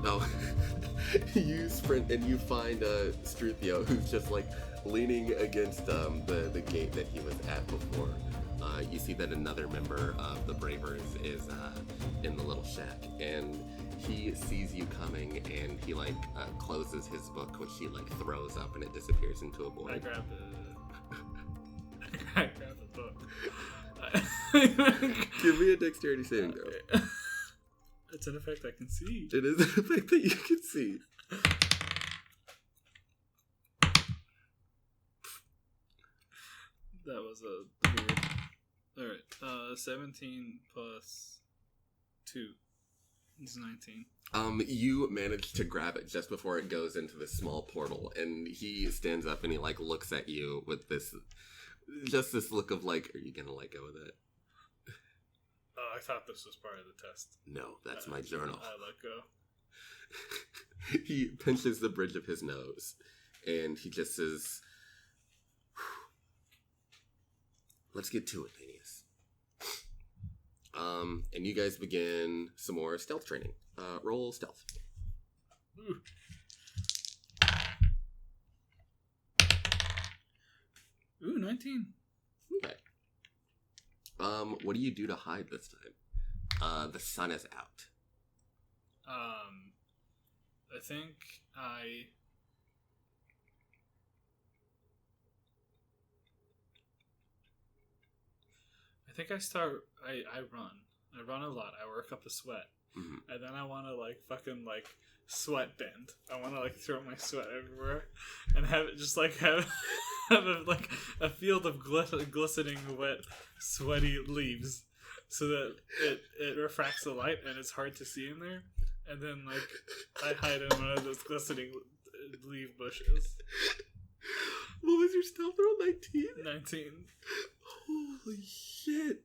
Oh, you sprint and you find Struthio, who's just like leaning against the gate that he was at before. You see that another member of the Bravers is in the little shack, and he sees you coming, and he like closes his book, which he like throws up, and it disappears into a void. I grab the book. Give me a dexterity saving throw. It's an effect I can see. It is an effect that you can see. That was a weird. Alright, 17 plus 2 is 19. You manage to grab it just before it goes into this small portal, and he stands up and he like looks at you with this look of like, are you gonna let go of it? I thought this was part of the test. No, that's my journal. I let go. He pinches the bridge of his nose, and he just says, let's get to it, Thaneous. And you guys begin some more stealth training. Roll stealth. Ooh, 19. Okay. What do you do to hide this time? The sun is out. I think I start. I run. I run a lot. I work up a sweat, and then I want to like fucking like sweat bend. I want to like throw my sweat everywhere, and have it just like have a field of glistening wet, sweaty leaves, so that it refracts the light and it's hard to see in there. And then like I hide in one of those glistening leaf bushes. What was your stealth roll? 19? 19. Holy shit.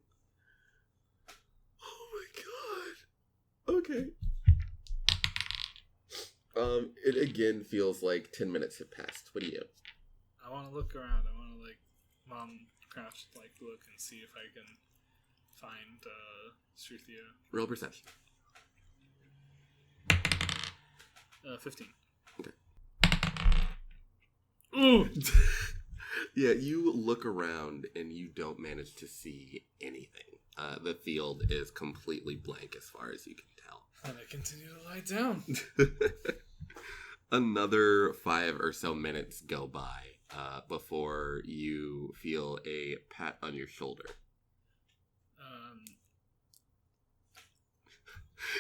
Oh my god. Okay. It again feels like 10 minutes have passed. What do you do? I want to look around. I want to like crouch, like look and see if I can find Struthio. Roll perception. 15. Okay. Ooh! Yeah, you look around and you don't manage to see anything. The field is completely blank as far as you can tell. And I continue to lie down. Another 5 or so minutes go by before you feel a pat on your shoulder.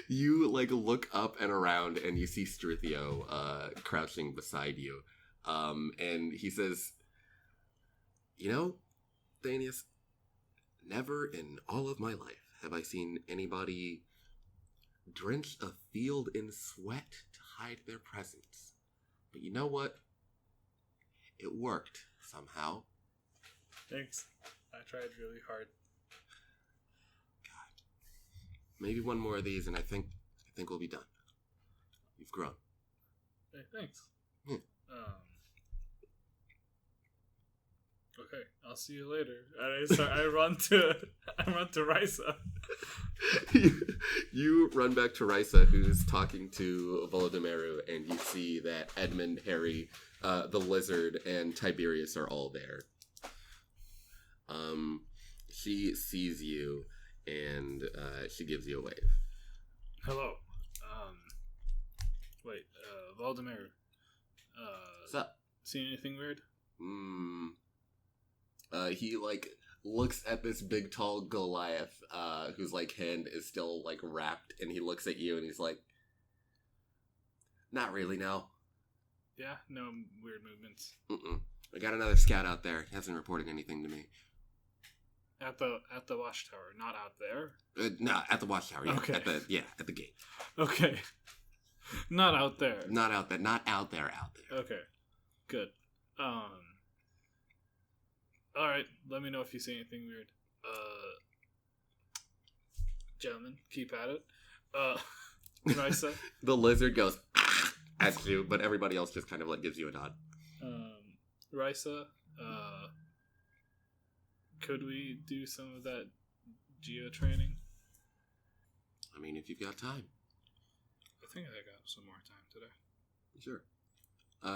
You like look up and around and you see Struthio crouching beside you. And he says, you know, Thaneous, never in all of my life have I seen anybody drench a field in sweat to hide their presence. But you know what? It worked somehow. Thanks. I tried really hard. God. Maybe one more of these and I think we'll be done. You've grown. Hey, thanks. Yeah. Okay, I'll see you later. And I run to Risa. You run back to Risa, who's talking to Volodymyru, and you see that Edmund, Harry, the lizard, and Tiberius are all there. She sees you, and she gives you a wave. Hello. Wait, Volodymyru. What's up? See anything weird? He like looks at this big tall Goliath, whose like hand is still like wrapped, and he looks at you and he's like, "Not really, no." Yeah, no weird movements. I got another scout out there. He hasn't reported anything to me. At the watchtower, not out there. No, at the watchtower. Yeah, okay. At the gate. Okay. Not out there. Not out there. Not out there. Out there. Okay. Good. Alright, let me know if you see anything weird. Gentlemen, keep at it. Risa? The lizard goes at you, but everybody else just kind of like gives you a nod. Risa, could we do some of that geo training? I mean, if you've got time. I think I got some more time today. Sure.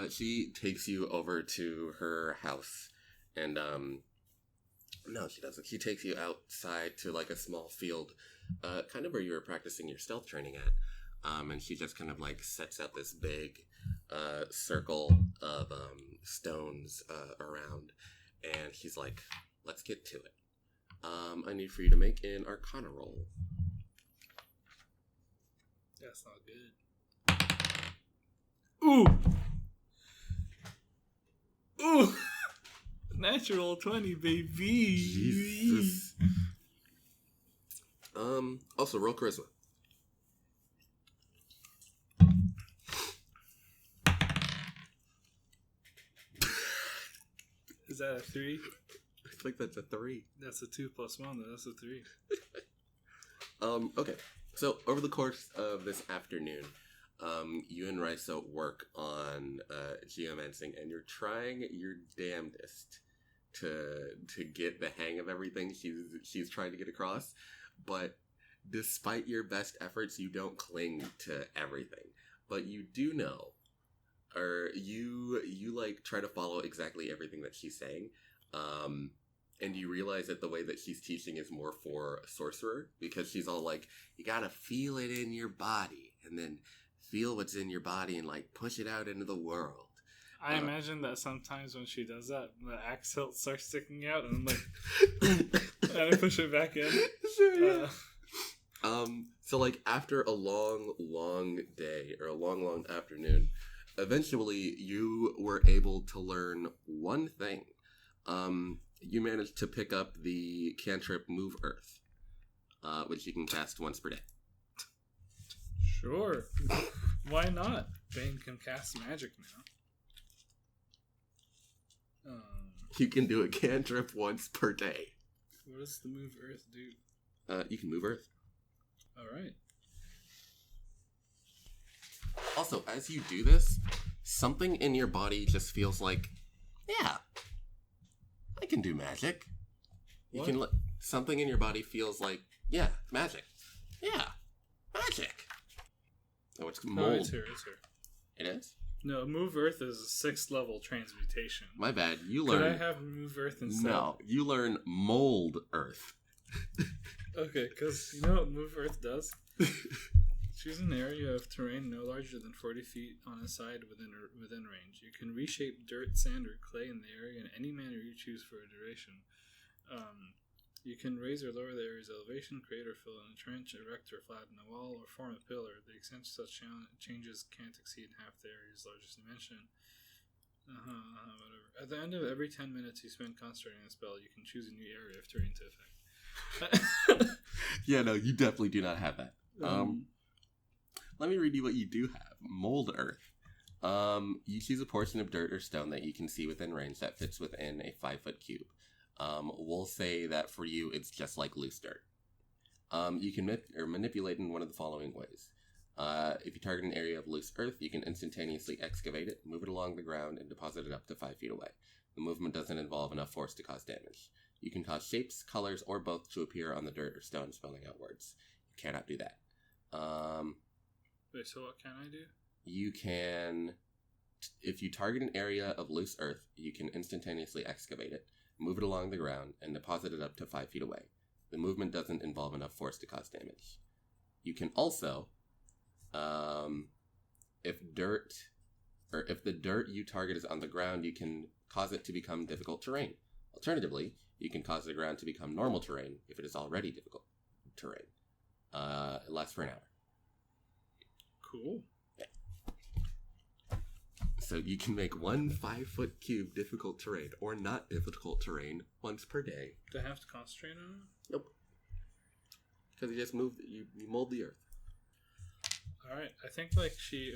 She takes you over to her house, and no, she doesn't. She takes you outside to like a small field, kind of where you were practicing your stealth training at. And she just kind of like sets out this big circle of stones around, and she's like, "Let's get to it. I need for you to make an Arcana roll." That's not good. Ooh! Natural 20, baby! Jesus. Also, roll charisma. Is that a 3? I think that's a 3. That's a 2 plus 1, then that's a 3. Okay. So, over the course of this afternoon, you and Raiso work on geomancing, and you're trying your damnedest to get the hang of everything she's trying to get across. But despite your best efforts, you don't cling to everything. But you do know, or you like try to follow exactly everything that she's saying. And you realize that the way that she's teaching is more for a sorcerer, because she's all like, you gotta feel it in your body, and then feel what's in your body and like push it out into the world. I imagine that sometimes when she does that, the axe hilt starts sticking out, and I'm like, and I push it back in. Sure, yeah. So like after a long day, or a long afternoon, eventually you were able to learn one thing. You managed to pick up the cantrip Move Earth, which you can cast once per day. Sure. Why not? Bane can cast magic now. You can do a cantrip once per day. What does the Move Earth do? You can move Earth. Alright. Also, as you do this, something in your body just feels like, yeah, I can do magic. You can something in your body feels like, yeah, magic. Yeah, magic. Oh, it's mold. Oh, it's here. It is? No, Move Earth is a 6th level transmutation. My bad. You learn. Could I have Move Earth instead? No, you learn Mold Earth. Okay, because you know what Move Earth does? Choose an area of terrain no larger than 40 feet on a side within range. You can reshape dirt, sand, or clay in the area in any manner you choose for a duration. You can raise or lower the area's elevation, create or fill in a trench, erect or flatten a wall, or form a pillar. The extent of such changes can't exceed half the area's largest dimension. Whatever. At the end of every 10 minutes you spend concentrating on a spell, you can choose a new area of terrain to affect. Yeah, no, you definitely do not have that. Let me read you what you do have. Mold Earth. You choose a portion of dirt or stone that you can see within range that fits within a 5-foot cube. We'll say that for you, it's just like loose dirt. You can manipulate in one of the following ways. If you target an area of loose earth, you can instantaneously excavate it, move it along the ground, and deposit it up to 5 feet away. The movement doesn't involve enough force to cause damage. You can cause shapes, colors, or both to appear on the dirt or stone, spelling out words. You cannot do that. Wait, so what can I do? You can, if you target an area of loose earth, you can instantaneously excavate it, move it along the ground, and deposit it up to 5 feet away. The movement doesn't involve enough force to cause damage. You can also, if the dirt you target is on the ground, you can cause it to become difficult terrain. Alternatively, you can cause the ground to become normal terrain if it is already difficult terrain. It lasts for an hour. Cool. Yeah. So you can make one 5-foot cube difficult terrain or not difficult terrain once per day. Do I have to concentrate on it? Nope. Because you just you mold the earth. Alright, I think so she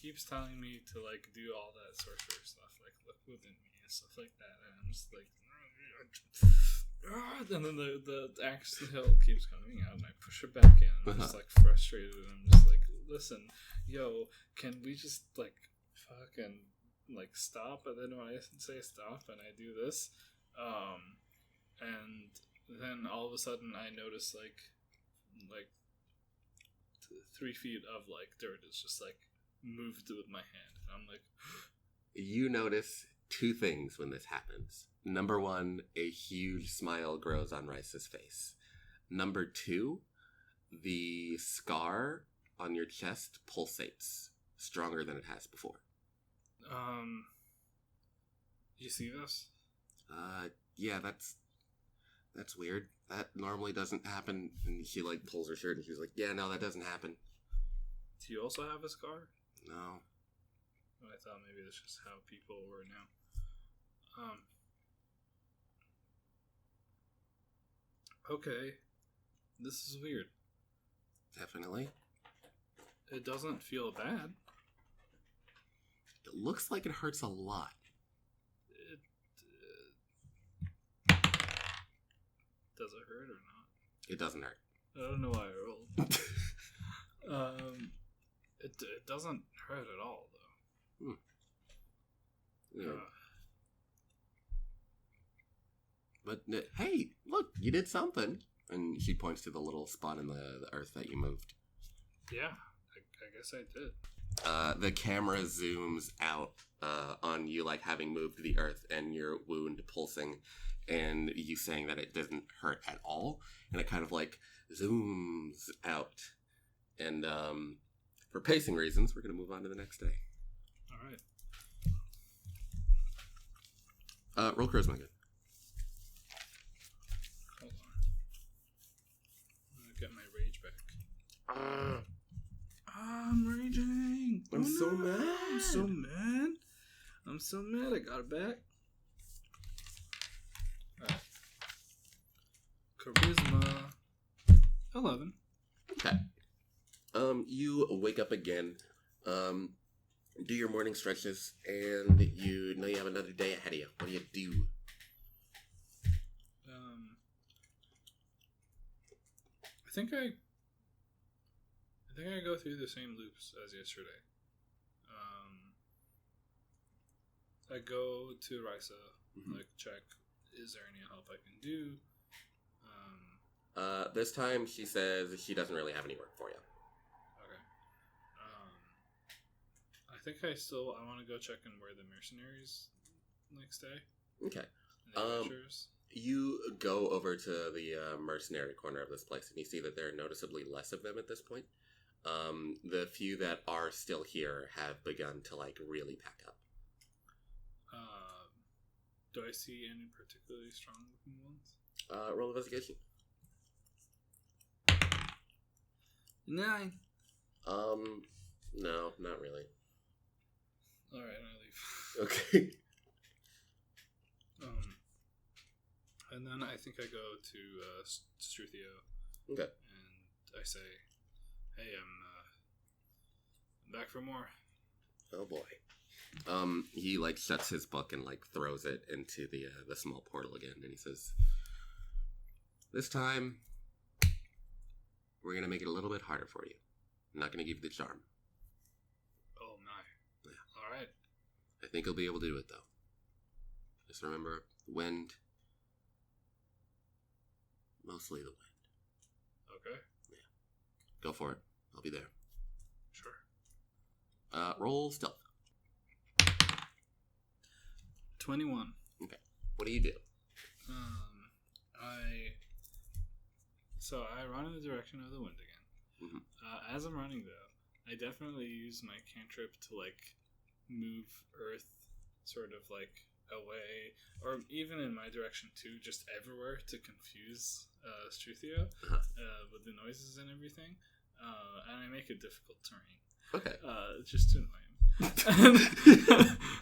keeps telling me to do all that sorcerer stuff, look within me and stuff like that, and I'm just and then the axe hilt keeps coming out and I push it back in and I'm just frustrated and I'm just listen, yo, can we just fucking stop? And then when I say stop and I do this, and then all of a sudden I notice 3 feet of like dirt is just like moved with my hand. I'm like, you notice 2 things when this happens. Number 1, a huge smile grows on Rice's face. Number 2, the scar on your chest pulsates stronger than it has before. You see this? Yeah, that's weird. That normally doesn't happen. And she like pulls her shirt and she's like, yeah, no, that doesn't happen. Do you also have a scar? No. I thought maybe that's just how people were now. Okay. This is weird. Definitely. It doesn't feel bad. It looks like it hurts a lot. Does it hurt or not? It doesn't hurt. I don't know why I rolled. It doesn't hurt at all, though. Yeah. But, hey, look, you did something. And she points to the little spot in the earth that you moved. Yeah, I guess I did. The camera zooms out on you, like, having moved the earth and your wound pulsing. And you saying that it doesn't hurt at all. And it kind of, like, zooms out. And for pacing reasons, we're going to move on to the next day. All right. Roll charisma again. Hold on. I'm going to get my rage back. I'm raging. I'm so mad. I'm so mad. I'm so mad. I got it back. Alright. Charisma 11. Okay. You wake up again, do your morning stretches, and you know you have another day ahead of you. What do you do? I think I go through the same loops as yesterday. I go to Risa, like check, is there any help I can do? This time she says she doesn't really have any work for you. Okay. I think I want to go check in where the mercenaries like stay. Okay. The adventurers. You go over to the mercenary corner of this place, and you see that there are noticeably less of them at this point. The few that are still here have begun to like really pack up. Do I see any particularly strong looking ones? Roll investigation. 9. No, not really. Alright, I leave. Okay. And then I think I go to Struthio. Okay. And I say, hey, I'm back for more. Oh boy. He like shuts his book and like throws it into the small portal again, and he says, "This time, we're gonna make it a little bit harder for you. I'm not gonna give you the charm." Oh my. Yeah. All right. I think you'll be able to do it though. Just remember, wind. Mostly the wind. Okay. Yeah. Go for it. I'll be there. Sure. Roll stealth. 21. Okay. What do you do? I run in the direction of the wind again. Mm-hmm. As I'm running though, I definitely use my cantrip to like move Earth sort of like away, or even in my direction too, just everywhere to confuse Struthio with the noises and everything. And I make it difficult terrain. Okay. Just to annoy him.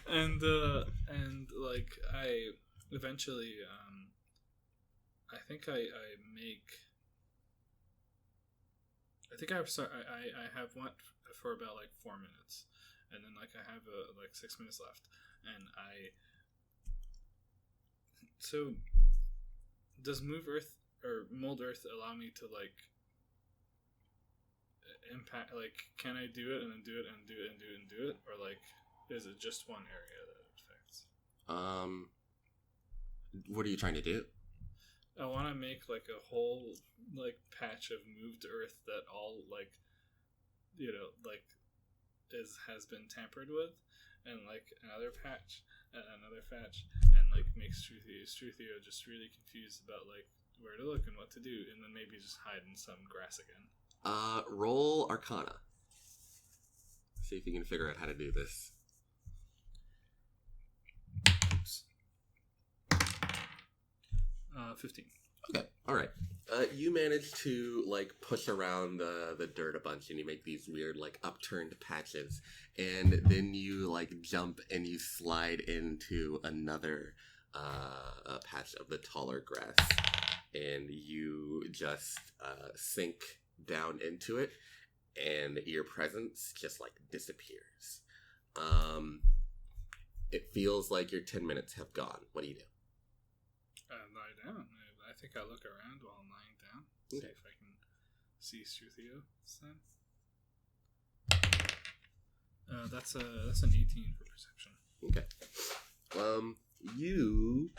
and like I eventually I think I have went for about like 4 minutes, and then like I have like 6 minutes left, and so does move Earth or mold Earth allow me to like impact, like can I do it and then do it and do it and do it and do it, or like is it just one area that it affects? What are you trying to do? I want to make like a whole like patch of moved Earth that all like like has been tampered with, and like another patch and another patch, and like makes Struthio just really confused about like where to look and what to do, and then maybe just hide in some grass again. Roll Arcana. See if you can figure out how to do this. Oops. 15. Okay, all right. You manage to like push around the dirt a bunch, and you make these weird like upturned patches, and then you like jump and you slide into another patch of the taller grass, and you just sink down into it, and your presence just like disappears. It feels like your 10 minutes have gone. What do you do? Lie down. I think I look around while I'm lying down. See if I can see Struthio. That's an 18 for perception. Okay. You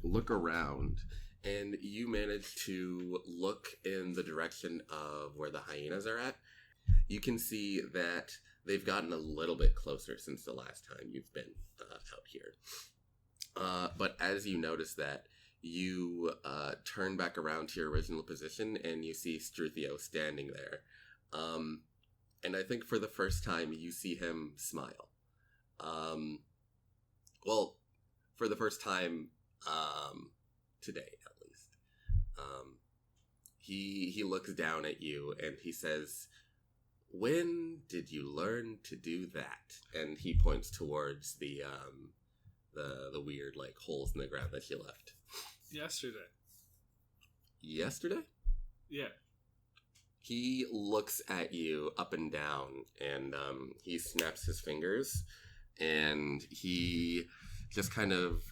look around, and you manage to look in the direction of where the hyenas are at. You can see that they've gotten a little bit closer since the last time you've been out here. But as you notice that, you turn back around to your original position, and you see Struthio standing there. And I think for the first time, you see him smile. Well, for the first time today, at least. He looks down at you, and he says, "When did you learn to do that?" And he points towards the weird like holes in the ground that you left. Yesterday. Yesterday? Yeah. He looks at you up and down, and he snaps his fingers, and he just kind of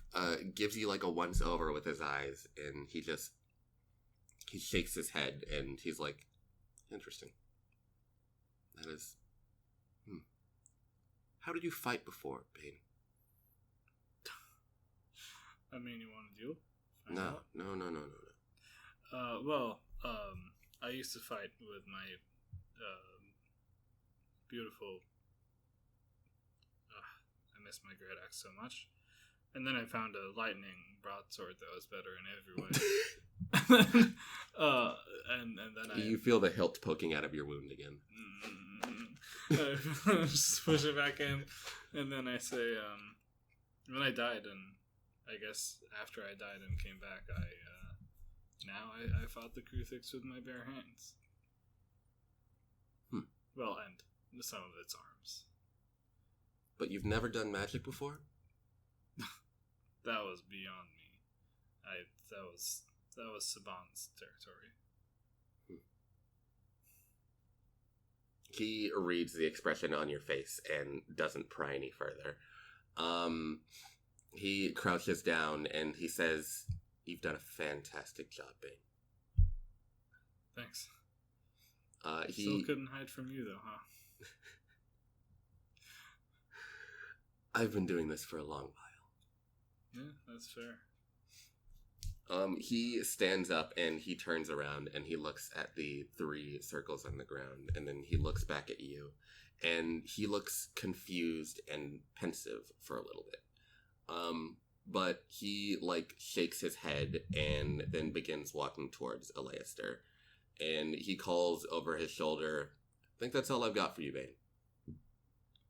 gives you like a once over with his eyes, and he shakes his head, and he's like, "Interesting. That is... How did you fight before, Bane?" I mean, you want to deal? No. I used to fight with my beautiful... I miss my great axe so much. And then I found a lightning broadsword that was better in every way. and then You feel the hilt poking out of your wound again. I just push it back in, and then I say, when I died, and I guess after I died and came back, I fought the Kruthix with my bare hands. Well, and some of its arms. But you've never done magic before? That was beyond me. That was Saban's territory. He reads the expression on your face and doesn't pry any further. He crouches down and he says, "You've done a fantastic job, Bane." Thanks. He still couldn't hide from you, though, huh? I've been doing this for a long while. Yeah, that's fair. He stands up and he turns around and he looks at the 3 circles on the ground, and then he looks back at you, and he looks confused and pensive for a little bit. But he like shakes his head and then begins walking towards Aleister, and he calls over his shoulder, "I think that's all I've got for you, Bane."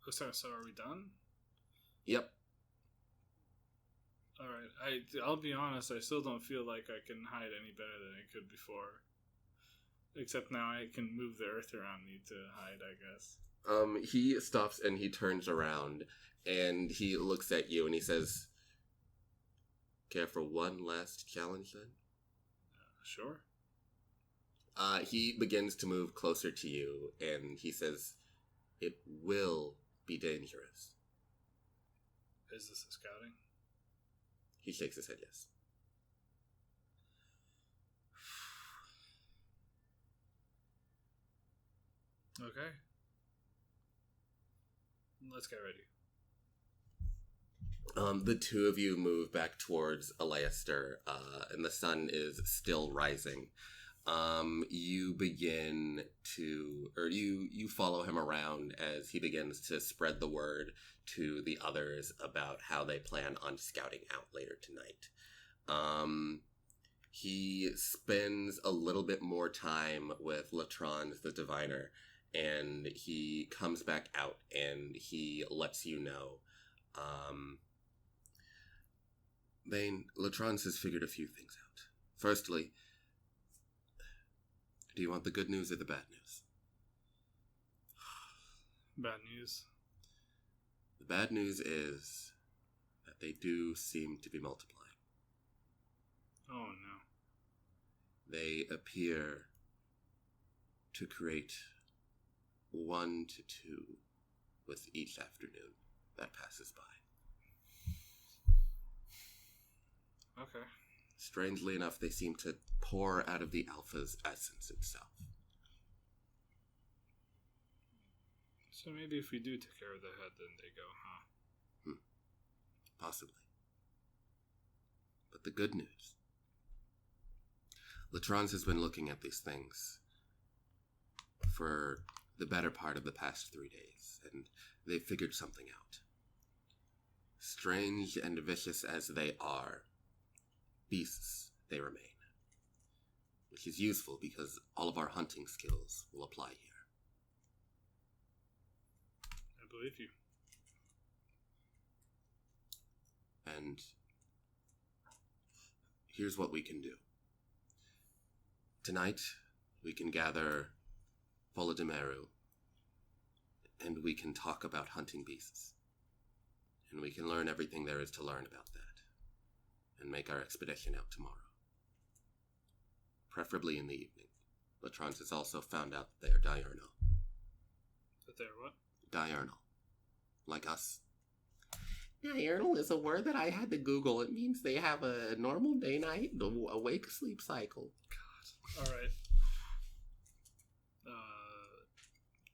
Oh, so are we done? Yep. Alright, I'll be honest, I still don't feel like I can hide any better than I could before. Except now I can move the earth around me to hide, I guess. He stops and he turns around and he looks at you and he says, "Care for one last challenge then?" Sure. He begins to move closer to you and he says, "It will be dangerous." Is this a scouting? He shakes his head, yes. Okay. Let's get ready. The 2 of you move back towards Aleister, and the sun is still rising. You begin to, or you follow him around as he begins to spread the word to the others about how they plan on scouting out later tonight. He spends a little bit more time with Latrons the Diviner, and he comes back out and he lets you know. Bane, Latrons has figured a few things out. Firstly, do you want the good news or the bad news? Bad news. The bad news is that they do seem to be multiplying. Oh no. They appear to create 1 to 2 with each afternoon that passes by. Okay. Strangely enough, they seem to pour out of the Alpha's essence itself. So maybe if we do take care of the head, then they go, huh? Possibly. But the good news. Latrons has been looking at these things for the better part of the past 3 days, and they figured something out. Strange and vicious as they are, beasts they remain. Which is useful because all of our hunting skills will apply here. I believe you. And here's what we can do. Tonight, we can gather Volodymyru, and we can talk about hunting beasts. And we can learn everything there is to learn about that, and make our expedition out tomorrow. Preferably in the evening. Latrons has also found out that they are diurnal. That they're what? Diurnal. Like us. Diurnal is a word that I had to Google. It means they have a normal day-night, awake-sleep cycle. God. Alright.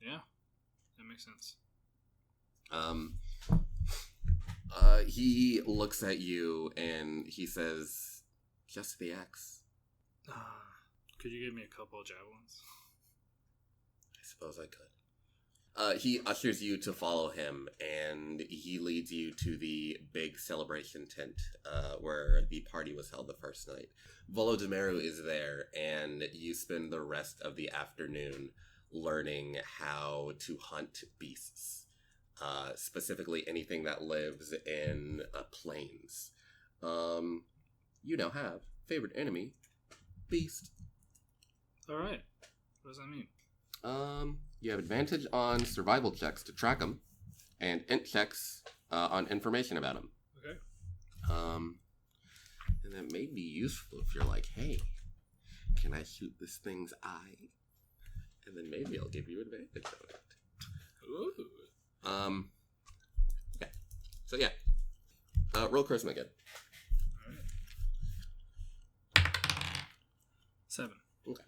Yeah. That makes sense. He looks at you and he says, just the axe. Could you give me a couple of javelins? I suppose I could. He ushers you to follow him, and he leads you to the big celebration tent where the party was held the first night. Volodymyru is there, and you spend the rest of the afternoon learning how to hunt beasts. Specifically anything that lives in plains. You now have favorite enemy, beast. Alright. What does that mean? You have advantage on survival checks to track them, and int checks on information about them. Okay. And that may be useful if you're like, hey, can I shoot this thing's eye? And then maybe I'll give you advantage on it. Ooh. Yeah. So yeah. Roll charisma again. Alright. 7. Okay.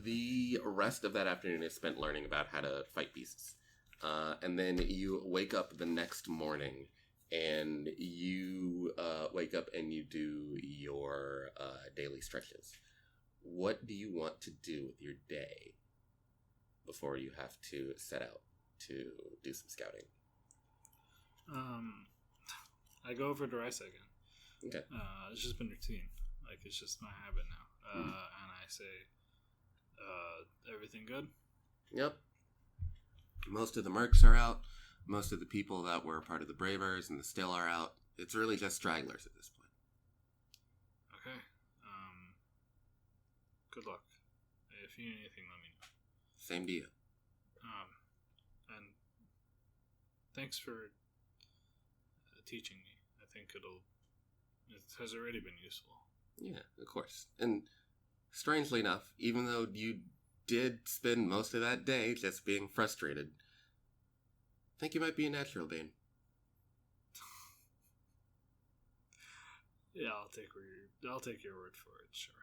The rest of that afternoon is spent learning about how to fight beasts. And then you wake up the next morning, and you wake up and you do your daily stretches. What do you want to do with your day before you have to set out to do some scouting? I go over to Rice again. Okay. It's just been routine. Like, it's just my habit now. And I say, everything good? Yep. Most of the mercs are out. Most of the people that were part of the Bravers and the Still are out. It's really just stragglers at this point. Okay. Good luck. If you need anything, let me know. Same to you. And thanks for teaching me. I think it has already been useful. Yeah, of course. And strangely enough, even though you did spend most of that day just being frustrated, I think you might be a natural, Bane. Yeah, I'll take your word for it, sure.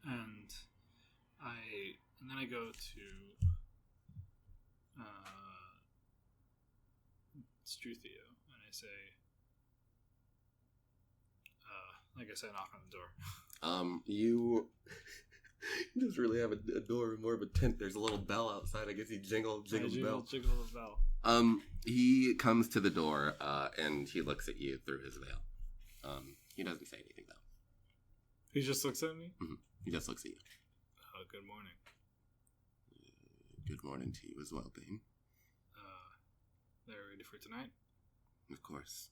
And then I go to Struthio and I say, I guess I knock on the door. You just really have a door, more of a tent. There's a little bell outside. I guess you jingle the bell. Jiggle the bell. He comes to the door, and he looks at you through his veil. He doesn't say anything, though. He just looks at me? Mm-hmm. He just looks at you. Good morning. Good morning to you as well, Bane. They're ready for tonight? Of course.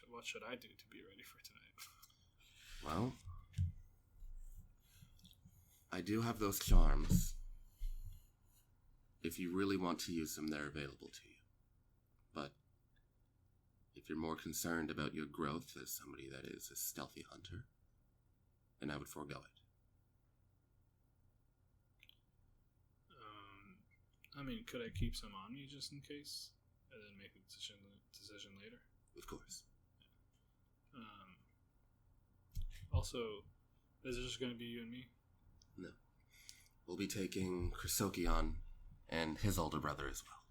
What should I do to be ready for tonight? Well, I do have those charms. If you really want to use them, they're available to you. But if you're more concerned about your growth as somebody that is a stealthy hunter, then I would forego it. I mean, could I keep some on me just in case, and then make a decision later? Of course. Also, is it just going to be you and me? No. We'll be taking Chrysokion and his older brother as well.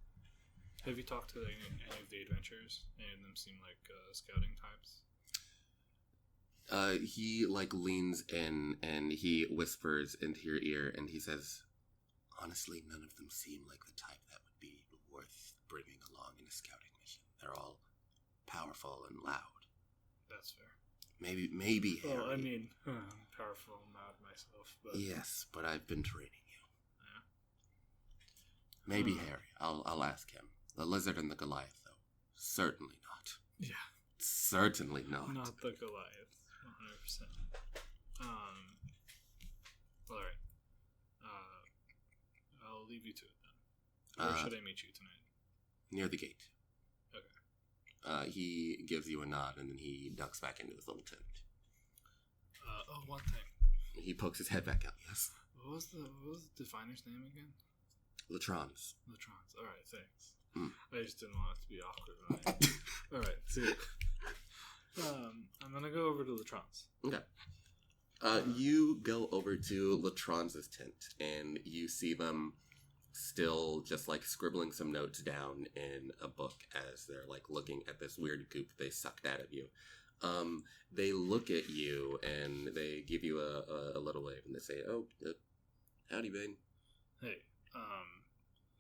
Have you talked to any of the adventurers? Any of them seem like scouting types? He leans in and he whispers into your ear and he says, honestly, none of them seem like the type that would be worth bringing along in a scouting mission. They're all powerful and loud. That's fair. Maybe Harry. Well, I mean, I'm powerful and loud myself, but... Yes, but I've been training you. Yeah. Maybe Harry. I'll ask him. The lizard and the Goliath, though. Certainly not. Yeah. Certainly not. Not the Goliath. 100%. Alright. I'll leave you to it then. Where should I meet you tonight? Near the gate. Okay. He gives you a nod and then he ducks back into his little tent. One thing. He pokes his head back out, yes. What was the Diviner's name again? Latrons. Alright, thanks. Mm. I just didn't want it to be awkward. Alright, see. I'm gonna go over to Latrons. Okay. You go over to Latrons' tent and you see them still just scribbling some notes down in a book as they're looking at this weird goop they sucked out of you. They look at you and they give you a little wave and they say, howdy, Bane. Hey,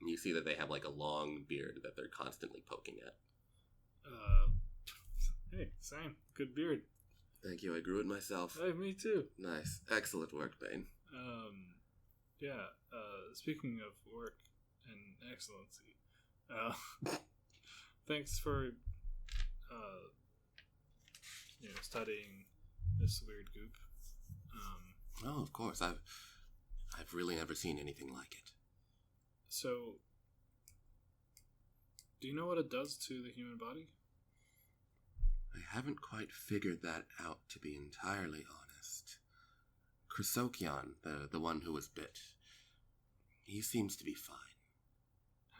And you see that they have a long beard that they're constantly poking at. Hey, same. Good beard. Thank you, I grew it myself. Hey, me too. Nice. Excellent work, Bane. Yeah, speaking of work and excellency, thanks for, studying this weird goop. Oh, of course. I've really never seen anything like it. So, do you know what it does to the human body? I haven't quite figured that out, to be entirely honest. Chrysokion, the one who was bit, he seems to be fine.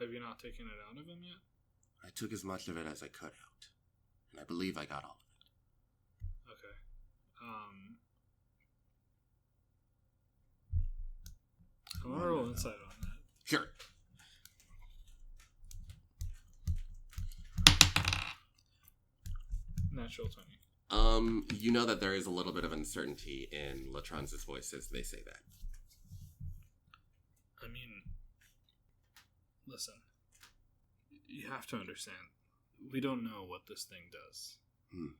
Have you not taken it out of him yet? I took as much of it as I could out, and I believe I got all of it. Okay. I want to roll insight on that. Sure. Natural 20. You know that there is a little bit of uncertainty in Latrons' voice as they say that. I mean, listen, you have to understand, we don't know what this thing does. And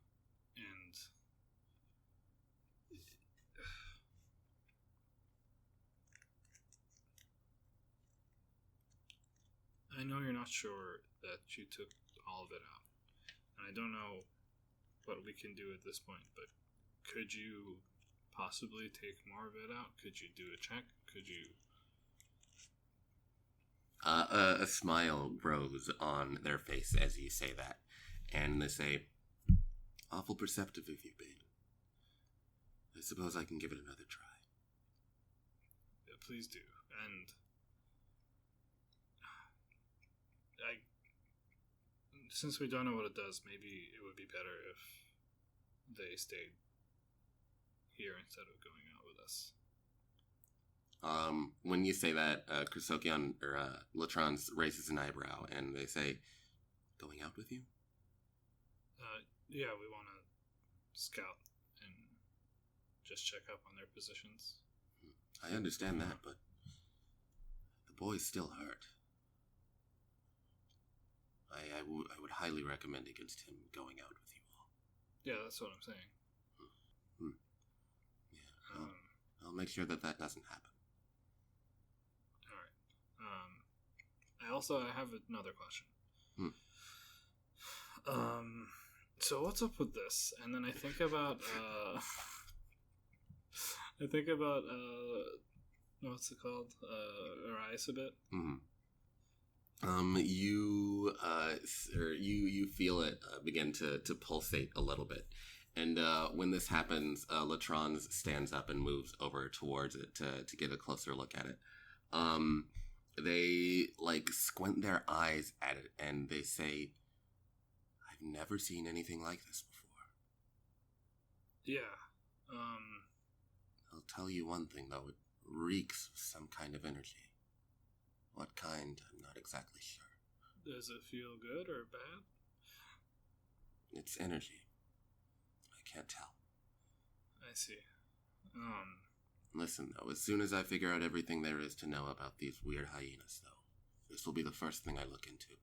I know you're not sure that you took all of it out. And I don't know what we can do at this point, but could you possibly take more of it out? Could you do a check? Could you... A smile grows on their face as you say that, and they say, awful perceptive of you, Bane. I suppose I can give it another try. Yeah, please do. And since we don't know what it does, maybe it would be better if they stayed here instead of going out with us. When you say that, Chrysokion, or Latrons raises an eyebrow, and they say, going out with you? Yeah, we want to scout and just check up on their positions. I understand that, but the boy's still hurt. I would highly recommend against him going out with you all. Yeah, that's what I'm saying. Yeah, I'll make sure that doesn't happen. Alright. I have another question. So what's up with this? And then I think about what's it called? Orias a bit. Mm-hmm. You feel it begin to pulsate a little bit, and when this happens, Latrons stands up and moves over towards it to get a closer look at it. They like squint their eyes at it, and they say, "I've never seen anything like this before." Yeah. I'll tell you one thing though: it reeks of some kind of energy. What kind, I'm not exactly sure. Does it feel good or bad? It's energy. I can't tell. I see. Listen, though, as soon as I figure out everything there is to know about these weird hyenas, though, this will be the first thing I look into.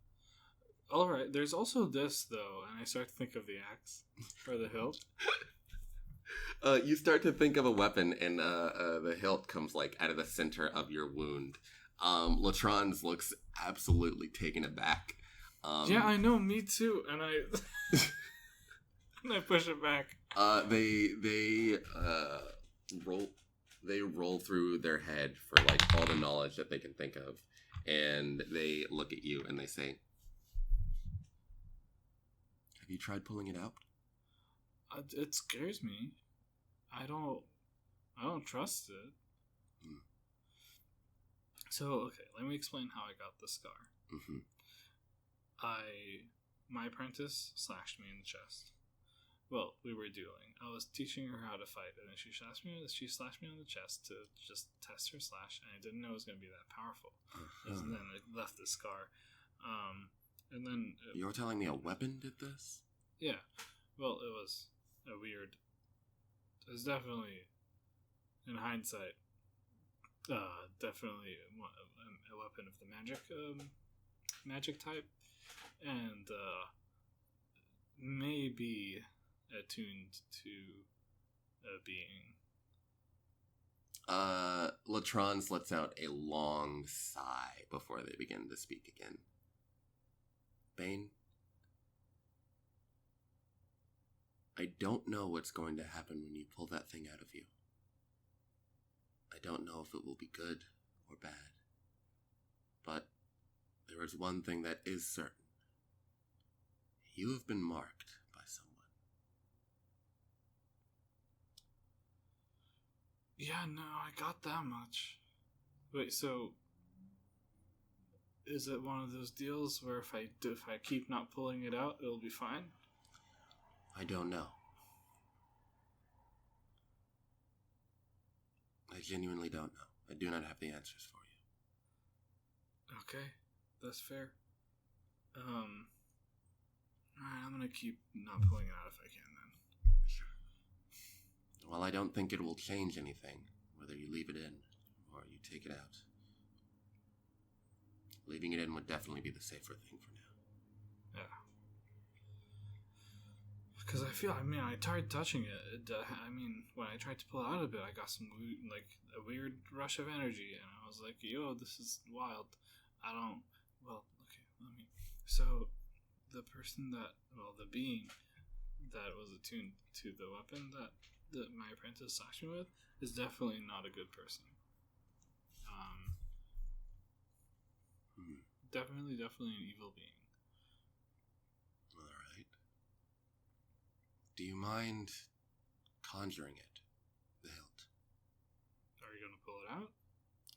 Alright, there's also this, though, and I start to think of the axe, or the hilt. You start to think of a weapon, and the hilt comes, like, out of the center of your wound. Latrons looks absolutely taken aback. Yeah, I know, me too, and I... and I push it back. They roll through their head for, like, all the knowledge that they can think of, and they look at you, and they say, "Have you tried pulling it out?" It scares me. I don't trust it. So, okay, let me explain how I got the scar. Mm-hmm. My apprentice slashed me in the chest. Well, we were dueling. I was teaching her how to fight, and then she slashed me on the chest to just test her slash, and I didn't know it was going to be that powerful. And then it left the scar. And then... You're telling me a weapon did this? Yeah. Well, it was a weird... It was definitely, in hindsight, definitely a weapon of the magic type, and maybe attuned to a being. Latrons lets out a long sigh before they begin to speak again. Bane, I don't know what's going to happen when you pull that thing out of you. I don't know if it will be good or bad. But there is one thing that is certain. You have been marked by someone. Yeah, no, I got that much. Wait, so... Is it one of those deals where if I keep not pulling it out, it'll be fine? I don't know. I genuinely don't know. I do not have the answers for you. Okay, that's fair. Alright, I'm gonna keep not pulling it out if I can then. Sure. Well, I don't think it will change anything, whether you leave it in or you take it out. Leaving it in would definitely be the safer thing for now. Yeah. Because I tried touching it. When I tried to pull out of it, I got some, a weird rush of energy, and I was like, yo, this is wild. So, the being that was attuned to the weapon that my apprentice slashed me with is definitely not a good person. Definitely an evil being. Alright. Do you mind conjuring it, the hilt? Are you going to pull it out?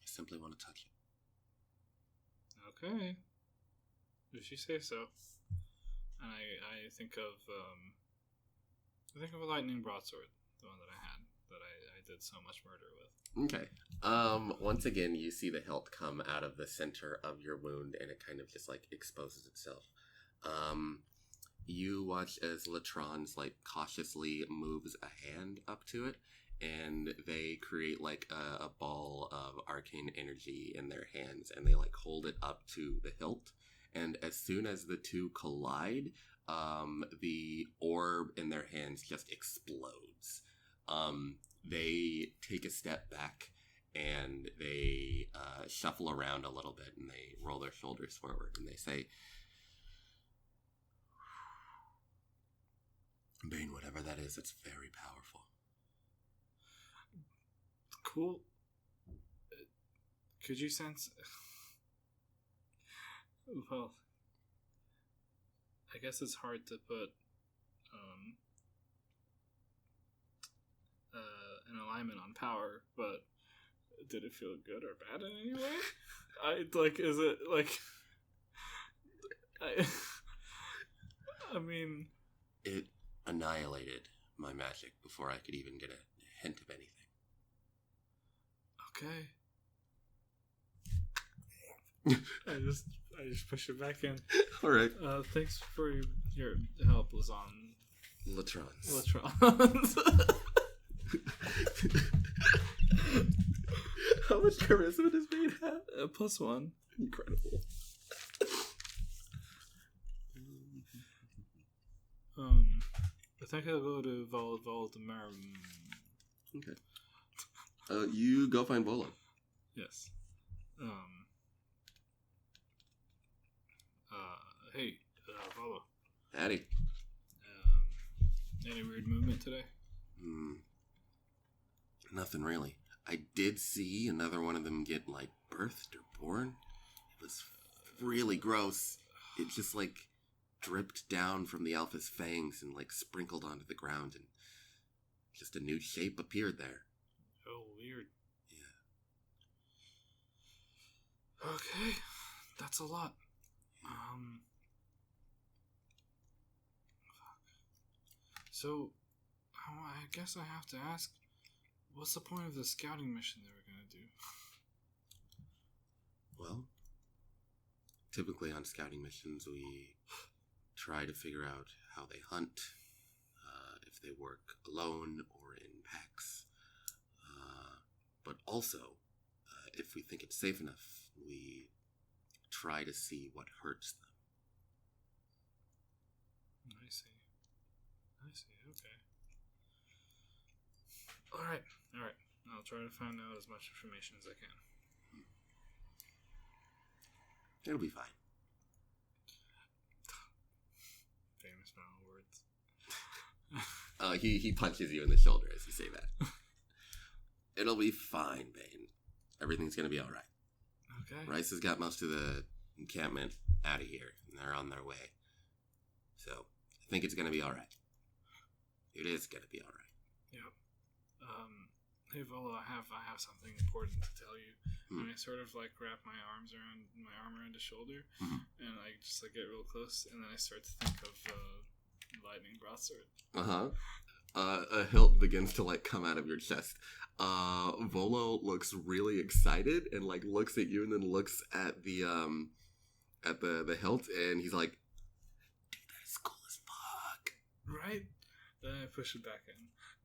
I simply want to touch it. Okay. If you say so. And I think of a lightning broadsword, the one that I had, that I did so much murder with. Okay. Once again, you see the hilt come out of the center of your wound, and it kind of just, exposes itself. you watch as Latron's like cautiously moves a hand up to it, and they create like a ball of arcane energy in their hands, and they like hold it up to the hilt. And as soon as the two collide, the orb in their hands just explodes. They take a step back, and they shuffle around a little bit, and they roll their shoulders forward, and they say, Bane, whatever that is, it's very powerful. Cool. Could you sense... Well, I guess it's hard to put an alignment on power, but did it feel good or bad in any way? Is it like... I mean... It annihilated my magic before I could even get a hint of anything. Okay. I just push it back in. All right. Thanks for your help, Latrons. How much charisma does Bane have? +1. Incredible. I think I'll go to Voldemar. Okay. You go find Volo. Yes. Hey, Volo. Howdy. Any weird movement today? Nothing really. I did see another one of them get, like, birthed or born. It was really gross. It just, like, dripped down from the alpha's fangs and, like, sprinkled onto the ground, and just a new shape appeared there. Oh, weird. Yeah. Okay. That's a lot. So, I guess I have to ask, what's the point of the scouting mission they were going to do? Well, typically on scouting missions, we try to figure out how they hunt, if they work alone or in packs. But also, if we think it's safe enough, we try to see what hurts them. I see. Okay. Alright. I'll try to find out as much information as I can. It'll be fine. Famous final words. He punches you in the shoulder as you say that. It'll be fine, Bane. Everything's gonna be alright. Okay. Rice has got most of the encampment out of here, and they're on their way. So, I think it's gonna be alright. It is gonna be alright. Yep. Hey Volo, I have something important to tell you. And I sort of like wrap my arm around his shoulder, and I just like get real close, and then I start to think of lightning broadsword. A hilt begins to like come out of your chest. Volo looks really excited and like looks at you, and then looks at the hilt, and he's like, "Dude, that is cool as fuck." Right? Then I push it back in.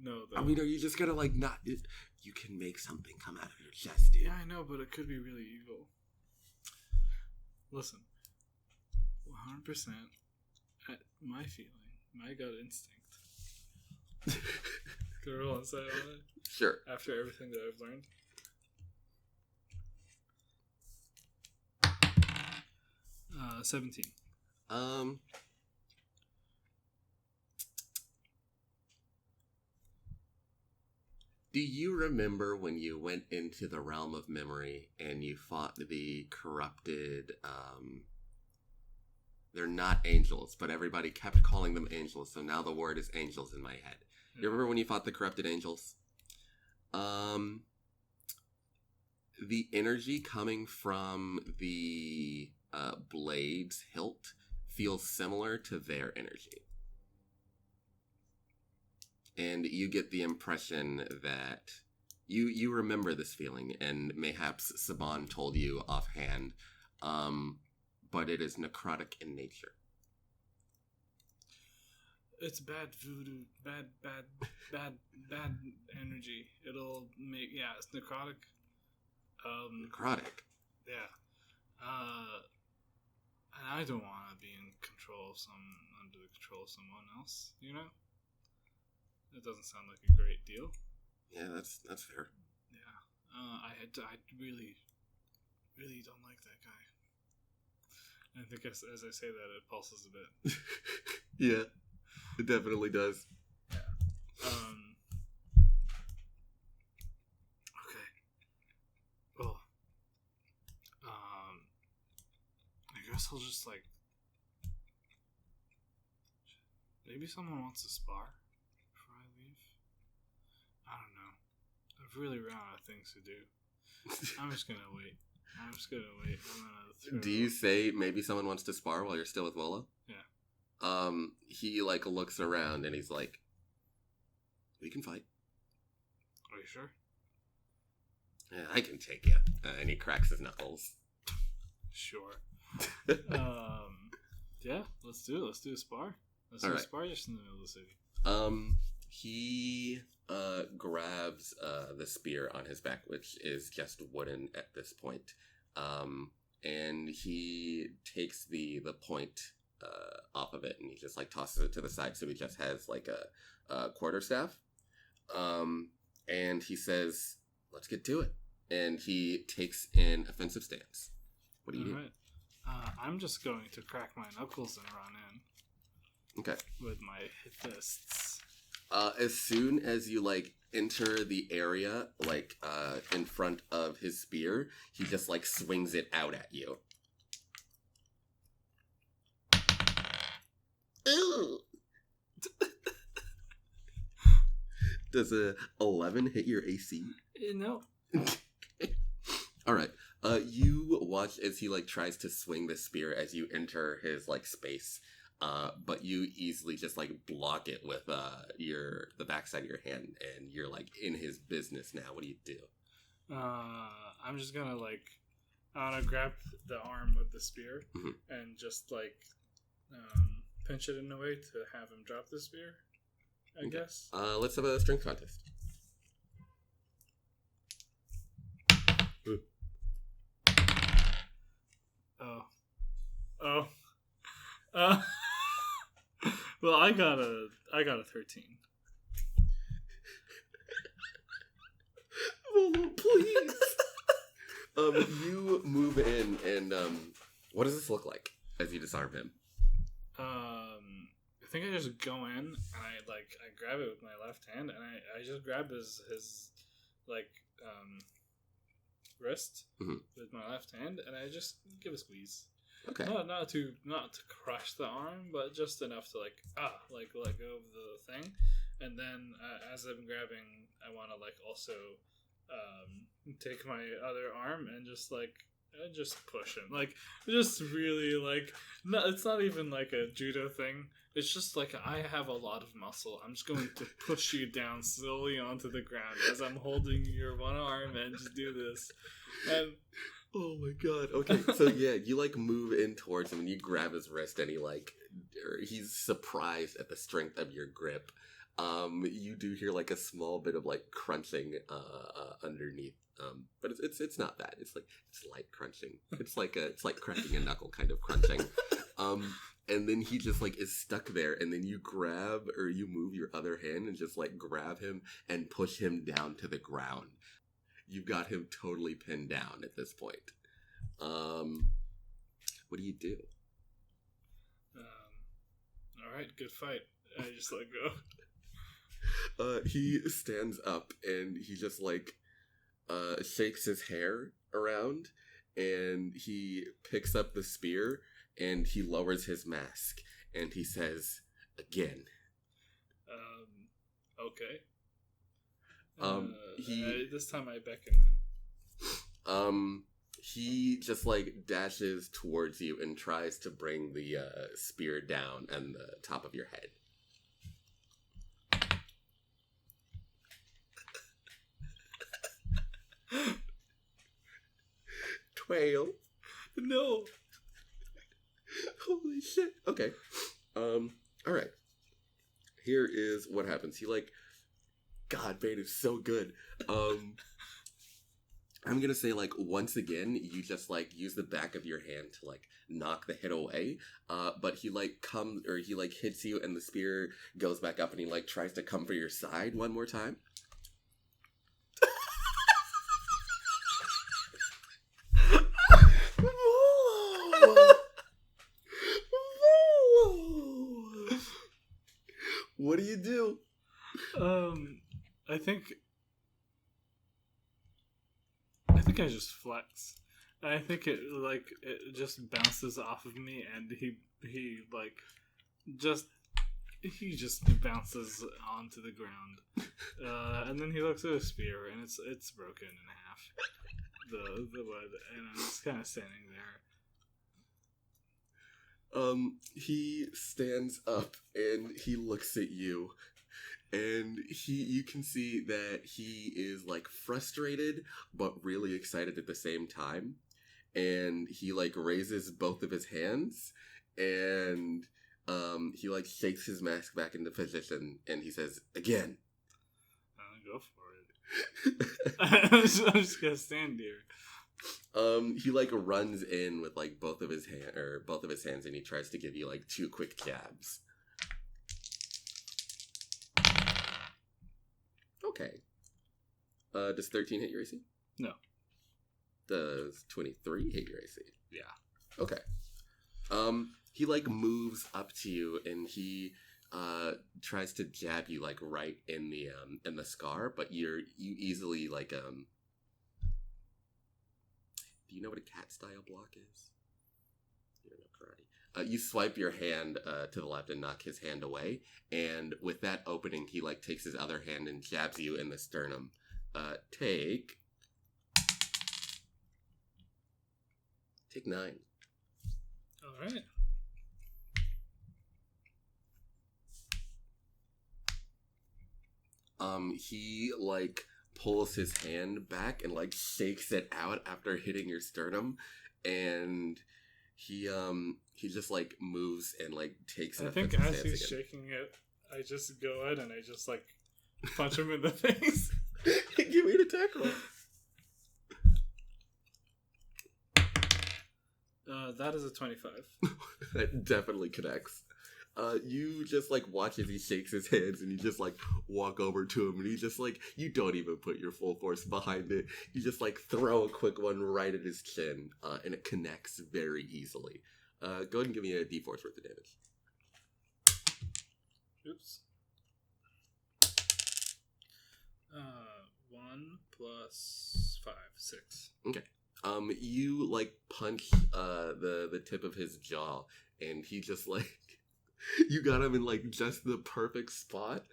No, though. I mean, are you just gonna like not? You can make something come out of your chest, dude. Yeah, I know, but it could be really evil. Listen, 100% at my feeling, my gut instinct. Can I roll insight on it? Sure. After everything that I've learned. Uh, 17. Do you remember when you went into the realm of memory and you fought the corrupted, they're not angels, but everybody kept calling them angels, so now the word is angels in my head. You remember when you fought the corrupted angels? The energy coming from the blade's hilt feels similar to their energy. And you get the impression that you remember this feeling, and mayhaps Saban told you offhand, but it is necrotic in nature. It's bad voodoo, bad energy. It'll make it's necrotic. Necrotic. Yeah. And I don't want to be under the control of someone else. You know. That doesn't sound like a great deal. Yeah, that's fair. Yeah. I really don't like that guy. I think as I say that, it pulses a bit. Yeah, it definitely does. Yeah. Okay. Well. I guess I'll just maybe someone wants to spar before I leave. I don't know. I've really run out of things to do. I'm just gonna wait. Do you say maybe someone wants to spar while you're still with Volo? Yeah. He looks around and he's like, "We can fight." Are you sure? Yeah, I can take you. And he cracks his knuckles. Sure. Yeah, let's do it. Let's do a spar. Let's do a spar just in the middle of the city. He grabs the spear on his back, which is just wooden at this point. And he takes the point off of it, and he just tosses it to the side, so he just has a quarterstaff. And he says, "Let's get to it." And he takes an offensive stance. What do you do? Right. I'm just going to crack my knuckles and run in. Okay. With my fists. As soon as you enter the area in front of his spear, he just swings it out at you. Does a 11 hit your AC? No. All right. You watch as he tries to swing the spear as you enter his space. But you easily just block it with the backside of your hand, and you're in his business now. What do you do? I'm just gonna I wanna grab the arm with the spear and just pinch it in a way to have him drop the spear. I guess. Let's have a strength contest. Well, I got a 13. Oh, please. You move in, and what does this look like as you disarm him? I think I just go in and I grab it with my left hand, and I just grab his wrist with my left hand, and I just give a squeeze. Okay. Not to crush the arm, but just enough to let go of the thing, and then as I'm grabbing, I want to also take my other arm and just push him, just really no, it's not even a judo thing. It's just I have a lot of muscle. I'm just going to push you down slowly onto the ground as I'm holding your one arm and just do this, and. Oh my god. Okay, so yeah, you move in towards him and you grab his wrist, and he's surprised at the strength of your grip. You do hear a small bit of crunching underneath. But it's not bad. It's light crunching. It's like cracking a knuckle kind of crunching. And then he just is stuck there, and then you grab or you move your other hand and just grab him and push him down to the ground. You've got him totally pinned down at this point. What do you do? All right, good fight. I just let go. He stands up and he just shakes his hair around, and he picks up the spear and he lowers his mask and he says, "Again." Okay. This time I beckon him. He just dashes towards you and tries to bring the spear down on the top of your head. Twale. No. Holy shit. Okay. All right. here is what happens. He like, God, Bane is so good. I'm gonna say, like, once again, you just, like, use the back of your hand to, like, knock the hit away, but he, like, he, like, hits you, and the spear goes back up, and he, like, tries to come for your side one more time. What do you do? I think I just flex. I think it just bounces off of me, and he just bounces onto the ground, and then he looks at his spear, and it's broken in half. The wood, and I'm just kind of standing there. He stands up and he looks at you. And you can see that he is, like, frustrated, but really excited at the same time. And he, like, raises both of his hands, and, he, like, shakes his mask back into position, and he says, again. Go for it. I'm just gonna stand here. He, like, runs in with, like, both of his hands, and he tries to give you, like, 2 quick jabs. Okay. Does 13 hit your AC? No. Does 23 hit your AC? Yeah. Okay. He, like, moves up to you, and he tries to jab you, like, right in the scar, but you easily, like, do you know what a cat style block is? You don't know karate. You swipe your hand to the left and knock his hand away, and with that opening, he, like, takes his other hand and jabs you in the sternum. Take 9. Alright. He, like, pulls his hand back and, like, shakes it out after hitting your sternum, and he just, like, moves and, like, takes it. I think as he's shaking it, I just go ahead and I just, like, punch him in the face. Give me an attack roll. That is a 25. That definitely connects. You just, like, watch as he shakes his hands, and you just, like, walk over to him, and he just, like, you don't even put your full force behind it. You just, like, throw a quick one right at his chin, and it connects very easily. Go ahead and give me a d4 worth of damage. Oops. 1 plus 5, 6. Okay. You, like, punch the tip of his jaw, and he just, like, you got him in, like, just the perfect spot.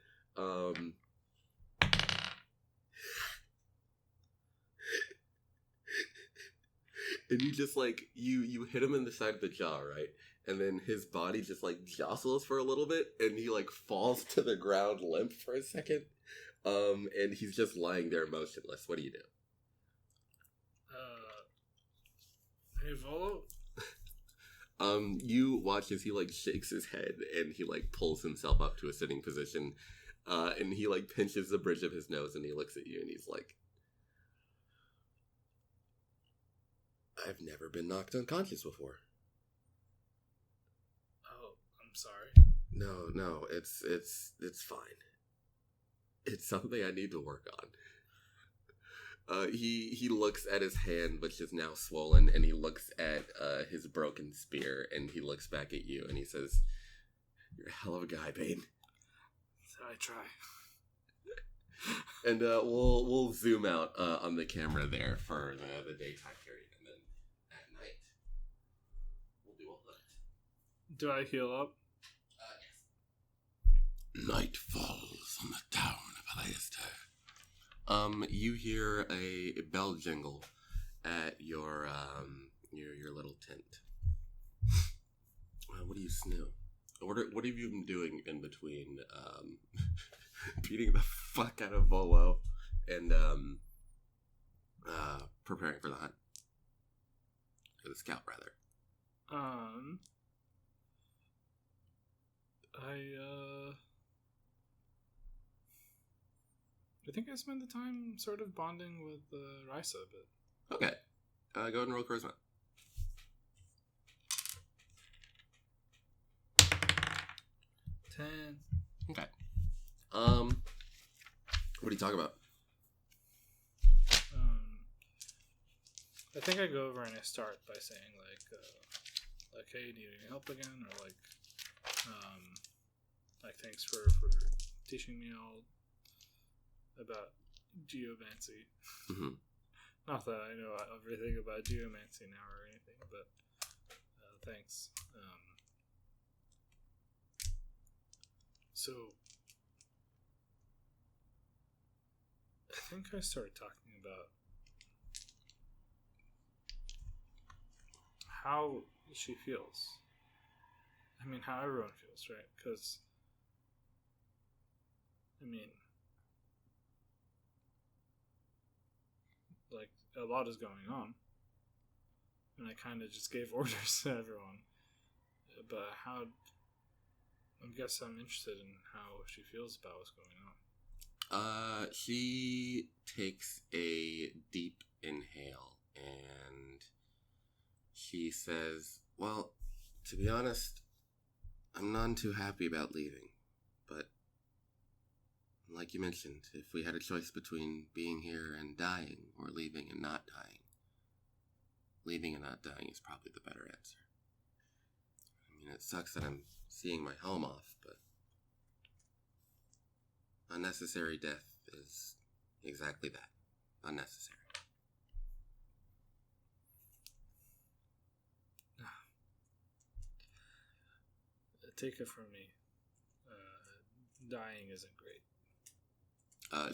And you just, like, you hit him in the side of the jaw, right? And then his body just, like, jostles for a little bit, and he, like, falls to the ground limp for a second. And he's just lying there motionless. What do you do? Hey, Volo? You watch as he, like, shakes his head, and he, like, pulls himself up to a sitting position, and he, like, pinches the bridge of his nose, and he looks at you, and he's like, I've never been knocked unconscious before. Oh, I'm sorry. No, it's fine. It's something I need to work on. He looks at his hand, which is now swollen, and he looks at his broken spear, and he looks back at you, and he says, "You're a hell of a guy, Bane." So I try. And we'll zoom out on the camera there for the daytime period, and then at night we'll do all that. Do I heal up? Yes. Night falls on the town of Alastair. You hear a bell jingle at your little tent. What do you snoo? What have you been doing in between beating the fuck out of Volo and preparing for the hunt? For the scout, rather. I think I spend the time sort of bonding with Risa a bit. Okay. Go ahead and roll charisma. 10. Okay. What do you talk about? I think I go over and I start by saying like, hey, do you need any help again? Or like thanks for teaching me all about geomancy. Mm-hmm. Not that I know everything about geomancy now or anything, but thanks. So I think I started talking about how she feels. I mean, how everyone feels, right? Because, I mean, like, a lot is going on. And I kind of just gave orders to everyone. But how... I guess I'm interested in how she feels about what's going on. She takes a deep inhale and she says, well, to be honest, I'm none too happy about leaving, but like you mentioned, if we had a choice between being here and dying or leaving and not dying, leaving and not dying is probably the better answer. I mean, it sucks that I'm seeing my home off, but unnecessary death is exactly that. Unnecessary. Take it from me. Dying isn't great.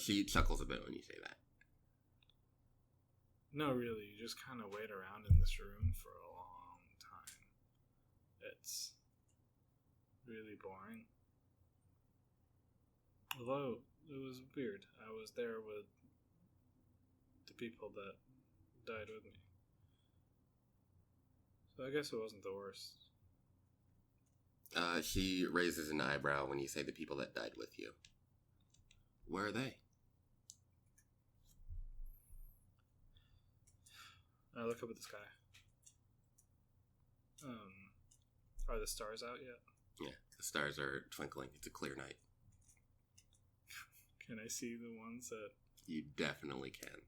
She chuckles a bit when you say that. No, really. You just kind of wait around in this room for a long time. It's really boring. Although, it was weird. I was there with the people that died with me. So I guess it wasn't the worst. She raises an eyebrow when you say the people that died with you. Where are they? I look up at the sky. Are the stars out yet? Yeah, the stars are twinkling. It's a clear night. Can I see the ones that... You definitely can.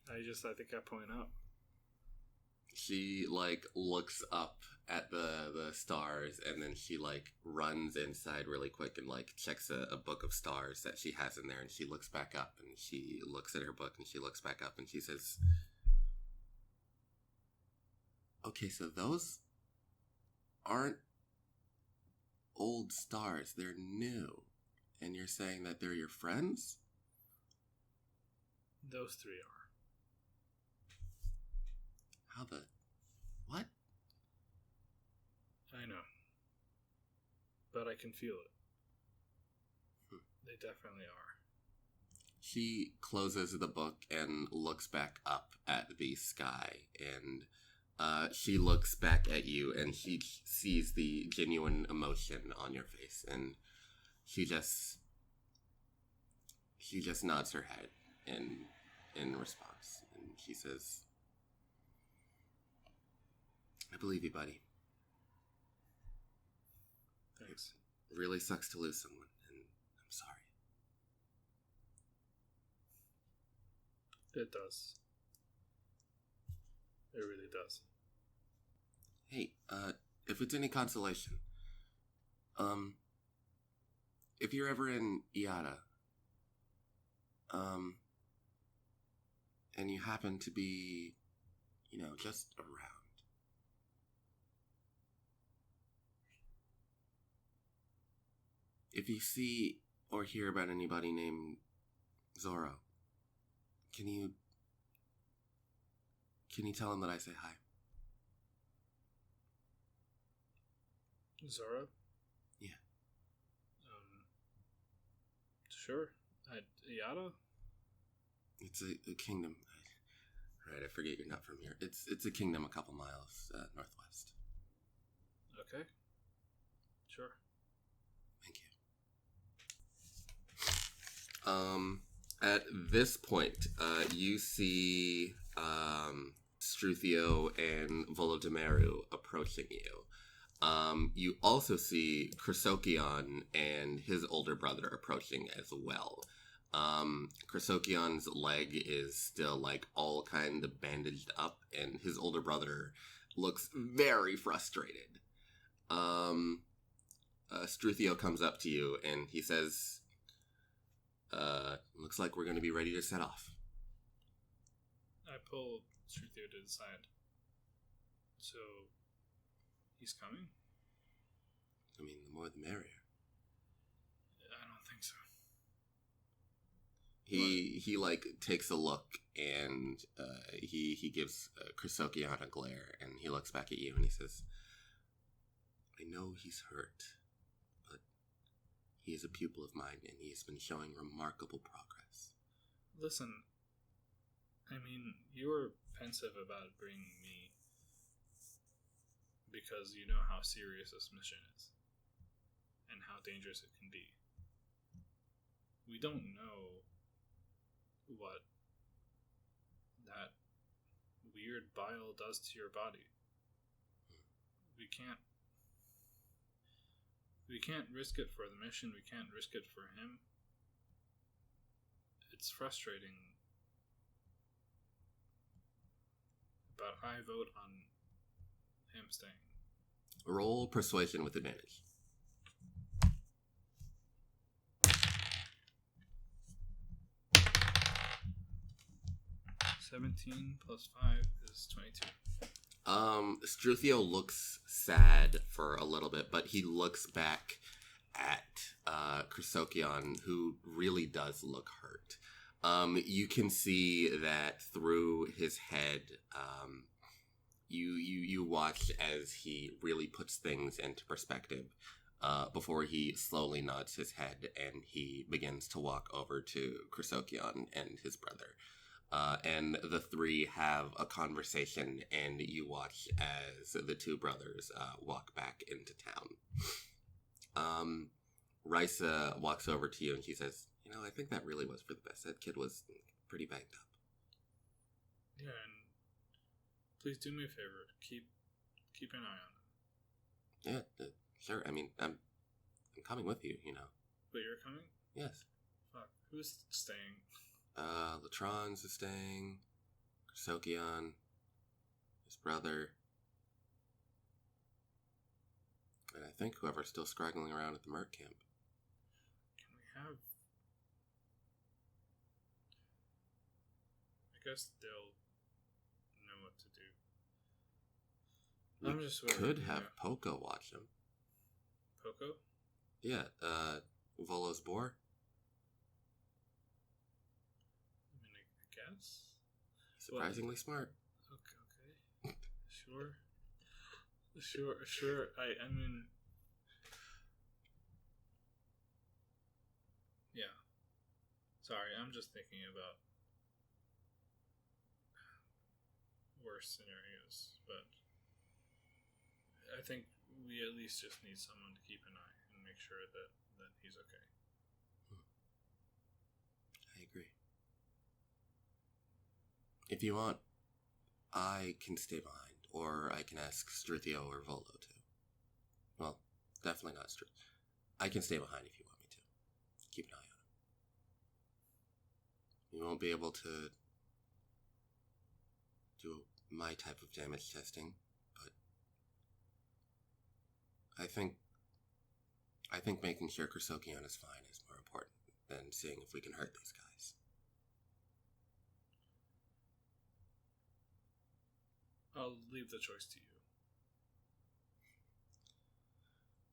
I think I point up. She, looks up at the stars, and then she, runs inside really quick and, checks a book of stars that she has in there, and she looks back up, and she looks at her book, and she looks back up, and she says, okay, so those aren't old stars, they're new, and you're saying that they're your friends? Those three are. How the... What? I know. But I can feel it. They definitely are. She closes the book and looks back up at the sky, and she looks back at you, and she sees the genuine emotion on your face, and she just nods her head in response, and she says, I believe you, buddy. Thanks. It really sucks to lose someone, and I'm sorry. It does. It really does. Hey, if it's any consolation, if you're ever in Iata, and you happen to be, just around, if you see or hear about anybody named Zoro, can you tell him that I say hi? Zoro? Yeah. Sure. At Iata? It's a kingdom. Right, I forget you're not from here. It's a kingdom a couple miles northwest. Okay. Sure. Thank you. At this point, you see Struthio and Volodymyru approaching you. You also see Chrysokion and his older brother approaching as well. Chrysokion's leg is still like all kind of bandaged up, and his older brother looks very frustrated. Struthio comes up to you and he says, looks like we're going to be ready to set off. I pull Struthio to the side. So, he's coming? I mean, the more the merrier. I don't think so. He like takes a look and he gives Chrysokion a glare, and he looks back at you and he says, I know he's hurt, but he is a pupil of mine and he has been showing remarkable progress. Listen, I mean, you were pensive about bringing me because you know how serious this mission is and how dangerous it can be. We don't know what that weird bile does to your body. We can't risk it for the mission. We can't risk it for him. It's frustrating. But I vote on him staying. Roll persuasion with advantage. 17 plus 5 is 22. Struthio looks sad for a little bit, but he looks back at Chrysokion, who really does look hurt. You can see that through his head. You watch as he really puts things into perspective before he slowly nods his head and he begins to walk over to Chrysokion and his brother. And the three have a conversation, and you watch as the two brothers walk back into town. Risa walks over to you and she says, I think that really was for the best. That kid was pretty banged up. Yeah, and please do me a favor. Keep an eye on him. Yeah, sure. I mean, I'm coming with you, But you're coming? Yes. Fuck. Who's staying? Latron's is staying. Chrysokion, his brother, and I think whoever's still scraggling around at the merc camp. Can we have... I guess they'll know what to do. I'm just could have Poco watch him. Poco? Yeah, Volo's boar. Guess? Surprisingly smart. Okay. Sure. I mean... Yeah. Sorry, I'm just thinking about worse scenarios, but I think we at least just need someone to keep an eye and make sure that he's okay. I agree. If you want, I can stay behind, or I can ask Struthio or Volo to. Well, definitely not Struthio. I can stay behind if you want me to. Keep an eye on him. You won't be able to do my type of damage testing, but I think making sure Chrysokion is fine is more important than seeing if we can hurt these guys. I'll leave the choice to you.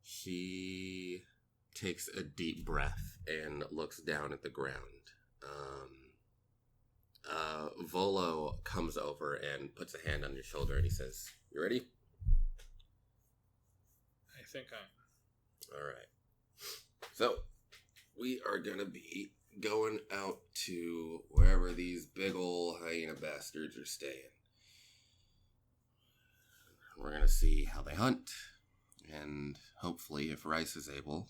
She takes a deep breath and looks down at the ground. Volo comes over and puts a hand on your shoulder and he says, "You ready?" I think I am. All right. So, we are going to be going out to wherever these big ol' hyena bastards are staying. We're going to see how they hunt, and hopefully, if Rice is able,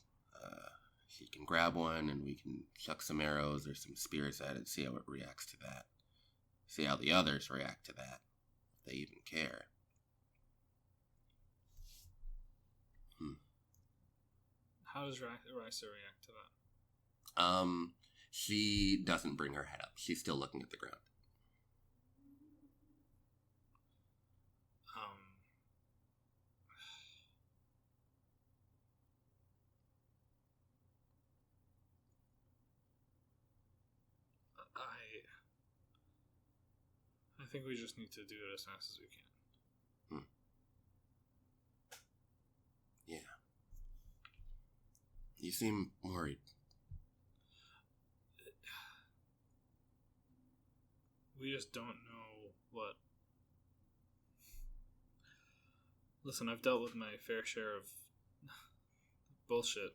She can grab one and we can chuck some arrows or some spears at it, see how it reacts to that. See how the others react to that. If they even care. How does Risa react to that? She doesn't bring her head up. She's still looking at the ground. I think we just need to do it as fast as we can. Yeah. You seem worried. We just don't know what... Listen, I've dealt with my fair share of bullshit,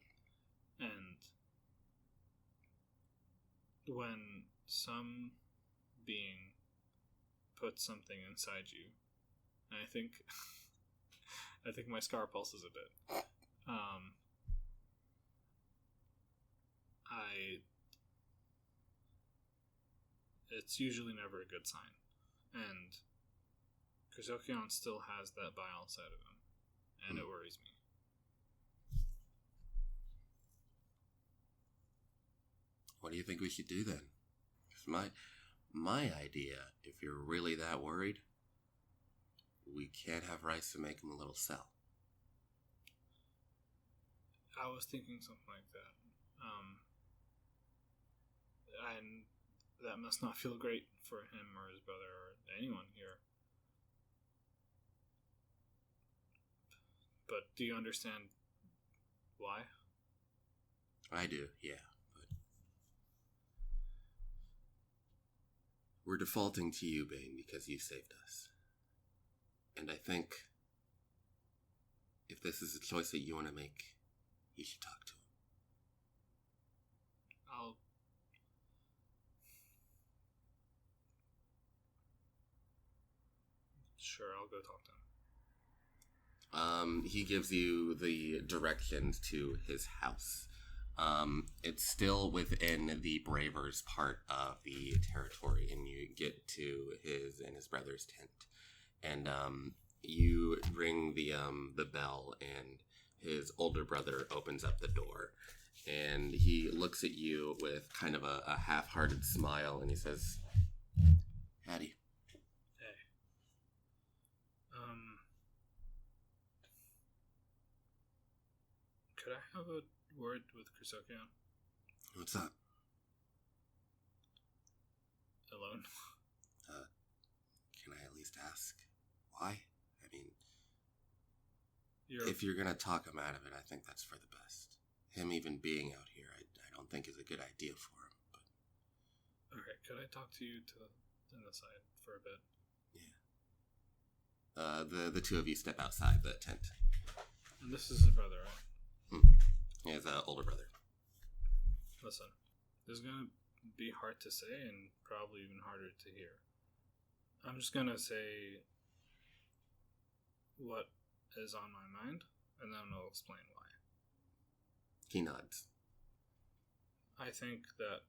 and when some being puts something inside you, and I think my scar pulses a bit. It's usually never a good sign, and Krizokion still has that bile side of him, and it worries me. What do you think we should do then? 'Cause my idea, if you're really that worried, we can't have Risa make him a little cell. I was thinking something like that. And that must not feel great for him or his brother or anyone here. But do you understand why? I do, yeah. But we're defaulting to you, Bane, because you saved us. And I think if this is a choice that you want to make, you should talk to him. I'll go talk to him. He gives you the directions to his house. It's still within the Bravers part of the territory, and you get to his and his brother's tent. And you ring the bell, and his older brother opens up the door, and he looks at you with kind of a half-hearted smile, and he says, "Hattie." Could I have a word with Krizokion? What's up? Alone? Can I at least ask why? I mean, if you're gonna talk him out of it, I think that's for the best. Him even being out here, I don't think is a good idea for him. But okay, could I talk to you on the side for a bit? Yeah. The two of you step outside the tent. And this is his brother, right? He has an older brother. Listen, this is going to be hard to say and probably even harder to hear. I'm just going to say what is on my mind, and then I'll explain why. He nods. I think that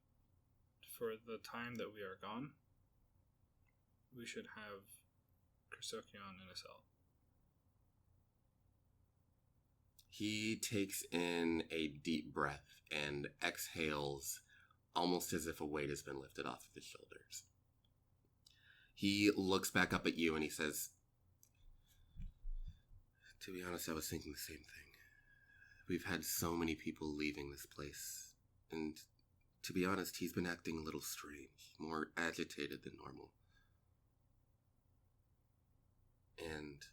for the time that we are gone, we should have Krizokion in a cell. He takes in a deep breath and exhales almost as if a weight has been lifted off of his shoulders. He looks back up at you and he says, "To be honest, I was thinking the same thing. We've had so many people leaving this place, and to be honest, he's been acting a little strange, more agitated than normal. And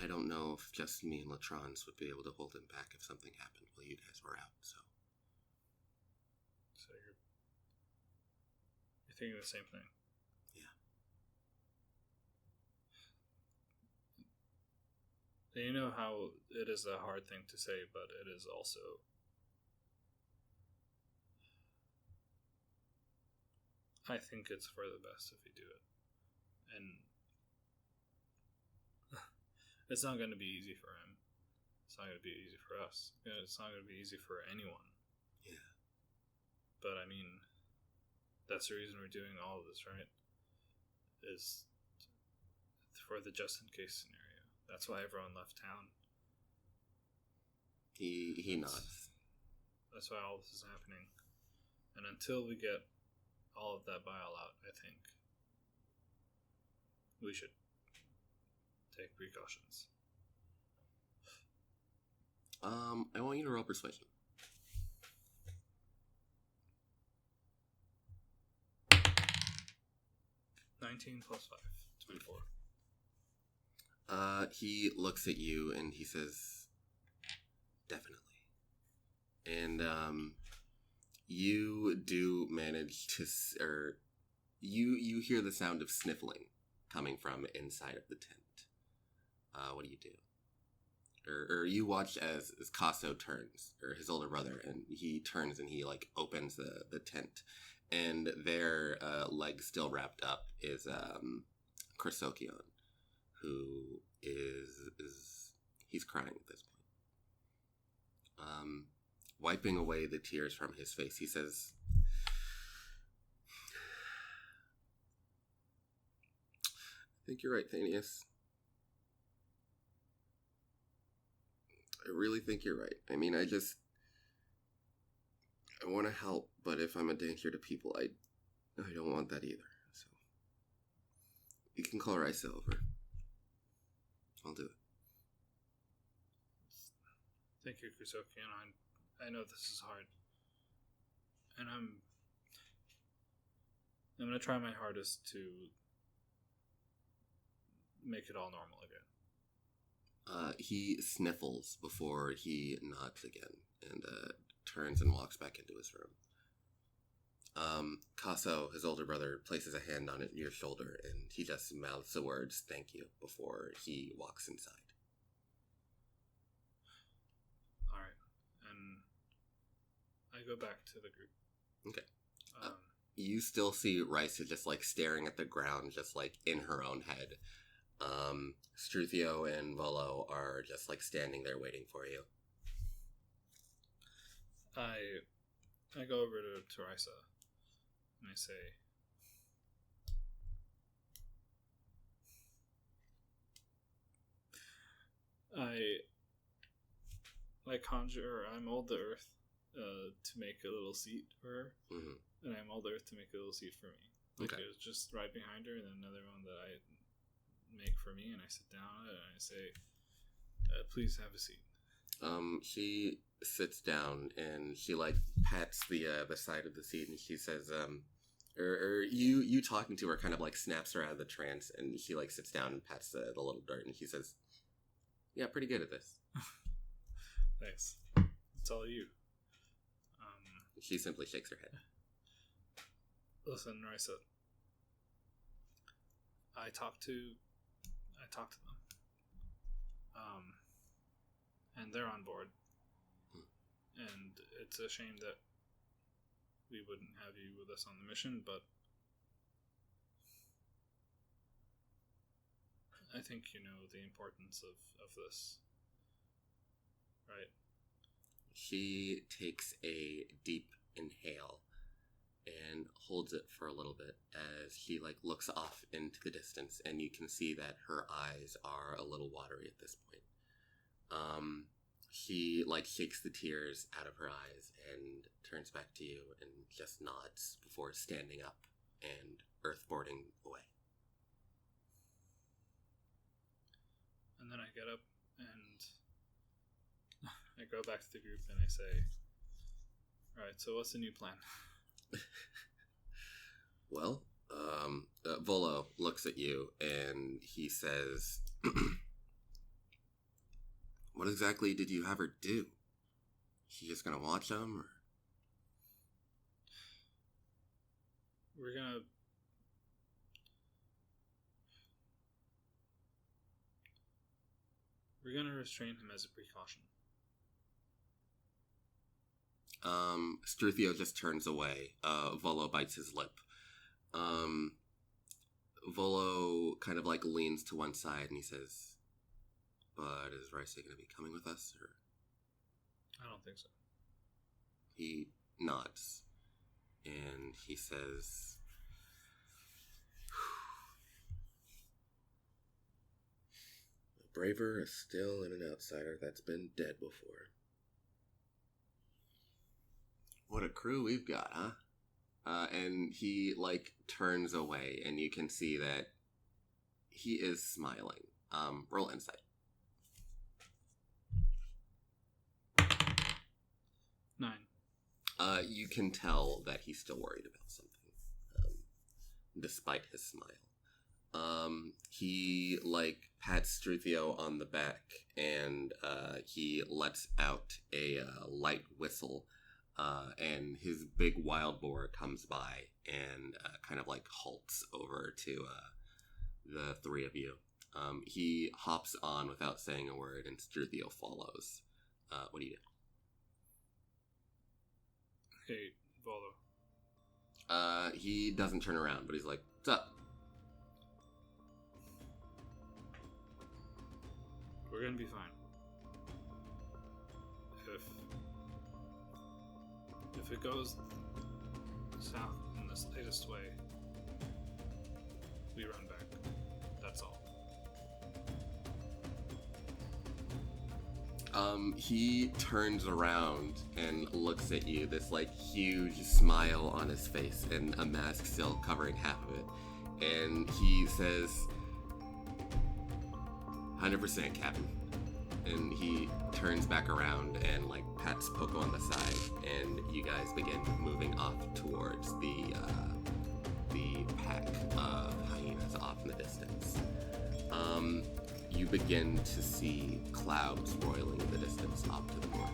I don't know if just me and Latrons would be able to hold him back if something happened while you guys were out, so you're thinking the same thing? Yeah. You know how it is a hard thing to say, but it is also... I think it's for the best if we do it. And it's not going to be easy for him. It's not going to be easy for us. It's not going to be easy for anyone. Yeah. But I mean, that's the reason we're doing all of this, right? Is for the just in case scenario. That's why everyone left town. He nods. That's why all this is happening. And until we get all of that bile out, I think we should take precautions. I want you to roll persuasion. 19 plus 5, 24. He looks at you and he says, definitely. And, you do manage to, you hear the sound of sniffling coming from inside of the tent. What do you do? Or you watch as Casso turns, or his older brother, and he turns and he, like, opens the tent. And their leg still wrapped up is Chrysokion, who he's crying at this point. Wiping away the tears from his face, he says, I think you're right, Thaneous. I really think you're right. I mean, I want to help, but if I'm a danger to people, I don't want that either. So, you can call Risa over. I'll do it. Thank you, Chrysokion. I know this is hard. And I'm going to try my hardest to make it all normal again. He sniffles before he nods again and turns and walks back into his room. Casso, his older brother, places a hand on your shoulder and he just mouths the words, thank you, before he walks inside. Alright. And I go back to the group. Okay. You still see Risa just, like, staring at the ground, just, like, in her own head. Struthio and Volo are just, like, standing there waiting for you. I go over to Risa and I say, I conjure, I mold the earth to make a little seat for her, and I mold the earth to make a little seat for me. Like, Okay. it's just right behind her, and then another one that I make for me, and I sit down on it, and I say, please have a seat. She sits down and she, like, pats the side of the seat and she says, you talking to her kind of, like, snaps her out of the trance and she, like, sits down and pats the little dirt and she says, yeah, pretty good at this. Thanks. It's all you. She simply shakes her head. Listen, Risa. I talked to them. And they're on board. And it's a shame that we wouldn't have you with us on the mission, but I think you know the importance of this. Right? She takes a deep inhale and holds it for a little bit as she, like, looks off into the distance, and you can see that her eyes are a little watery at this point. She, like, shakes the tears out of her eyes and turns back to you and just nods before standing up and earthboarding away. And then I get up and I go back to the group and I say, alright, so what's the new plan? Well, Volo looks at you and he says, what exactly did you have her do? She just gonna watch them, or? We're gonna restrain him as a precaution. Struthio just turns away. Volo bites his lip. Volo kind of, like, leans to one side and he says, but is Risa going to be coming with us, or? I don't think so. He nods. and he says, "A braver is still in an outsider that's been dead before. What a crew we've got, huh?" And he, turns away, and you can see that he is smiling. Roll insight. 9. You can tell that he's still worried about something, despite his smile. He, pats Struthio on the back, and he lets out a light whistle, and his big wild boar comes by and kind of, halts over to the three of you. He hops on without saying a word, and Struthio follows. What do you do? Hey, Volo. He doesn't turn around, but he's like, "What's up?" We're gonna be fine. If it goes south in the latest way, we run back. That's all. He turns around and looks at you, this huge smile on his face and a mask still covering half of it. And he says, "100%, Captain." And he turns back around and pats Poco on the side, and you guys begin moving off towards the pack of hyenas off in the distance. You begin to see clouds roiling in the distance off to the north.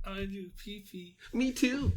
I do pee-pee. Me too.